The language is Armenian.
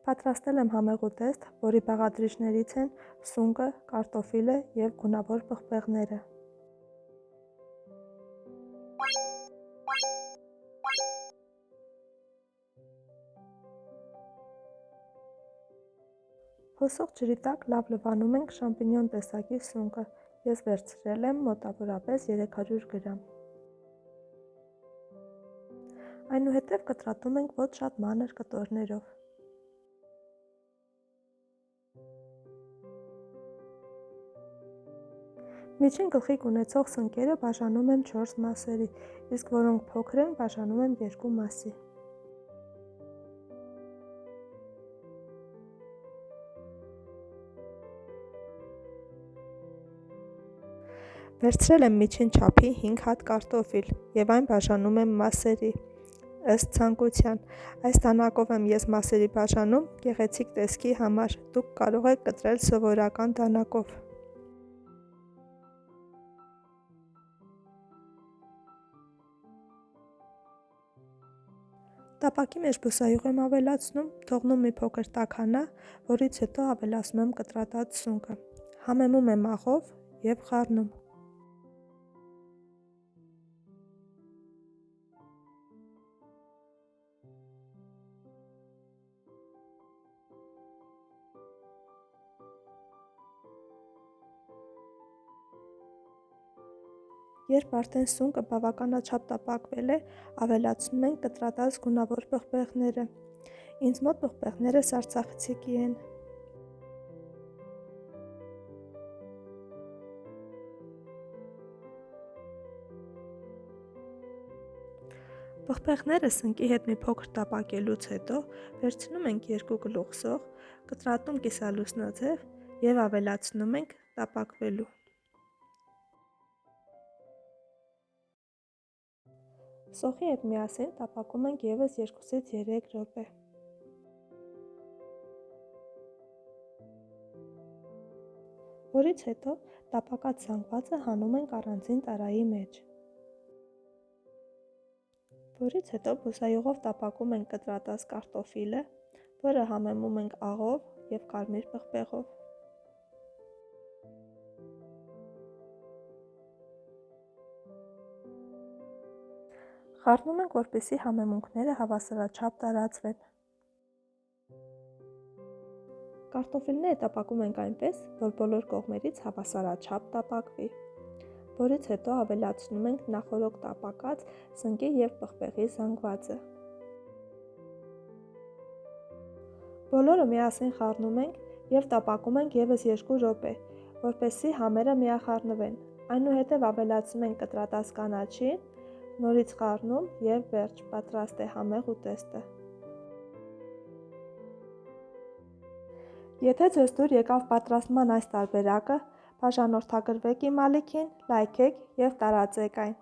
Պատրաստել եմ համեղ ուտեստ, որի բաղադրիչներից են սունկը, կարտոֆիլը և գունավոր պղպեղները։ Հոսող ջրի տակ լավ լվանում ենք շամպինյոն տեսակի սունկը, ես վերցրել եմ մոտավորապես 300 գրամ։ Այնուհետև կտրատում ենք ոչ շատ մանր կտորներով։ Միջին գլխիկ ունեցող սնկերը բաժանում եմ 4 մասերի, իսկ որոնք փոքր են բաժանում եմ 2 մասի։ Վերցրել եմ միջին չափի 5 հատ կարտոֆիլ և այն բաժանում եմ մասերի, ըստ ցանկության։ Այս դանակով եմ ես մասերի բաժանում գեղեցիկ տեսքի համար, դուք կարող եք կտրել սովորական դանակով։ Տապակի մեջ բուսայուղ եմ ավելացնում, թողնում մի փոքր տաքանա, որից հետո ավելացնում եմ կտրատած սունկը, համեմում եմ աղով և խառնում։ Երբ արդեն սունկը բավականաչափ տապակվել է, ավելացնում ենք կտրատած գունավոր պղպեղները։ Ինձ մոտ պղպեղներս արցախցիքի են։ Պղպեղները սնկի հետ մի փոքր տապակելուց հետո վերցնում ենք 2 գլուխ սոխ, կտրատում կիսալուսնաձև և ավելացնում ենք տապակվելու։ Սոխի հետ միասին տապակում ենք ևս 2-ից 3 րոպե։ Որից հետո տապակած զանգվածը հանում ենք առանձին տարայի մեջ։ Որից հետո բուսայուղով տապակում ենք կտրատած կարտոֆիլը, որը համեմում ենք աղով և կարմիր պղպեղով։ Խառնում ենք, որպեսզի համեմունքները հավասարաչափ տարածվեն։ Կարտոֆիլները տապակում ենք այնպես, որ բոլոր կողմերից հավասարաչափ տապակվի, որից հետո ավելացնում ենք նախօրոք տապակած սնկի և պղպեղի զանգվածը։ Բոլորը միասին խառնում ենք և տապակում ենք ևս 2 րոպե, որպեսզի համերը միախառնվեն, այնուհետև ավելացնում ենք կտրատած կանաչին, նորից խառնում և վերջ, պատրաստ է համեղ ուտեստը։ Եթե ձեզ դուր եկավ պատրաստման այս տարբերակը, բաժանորդագրվեք իմ ալիքին, լայքեք և տարածեք այն։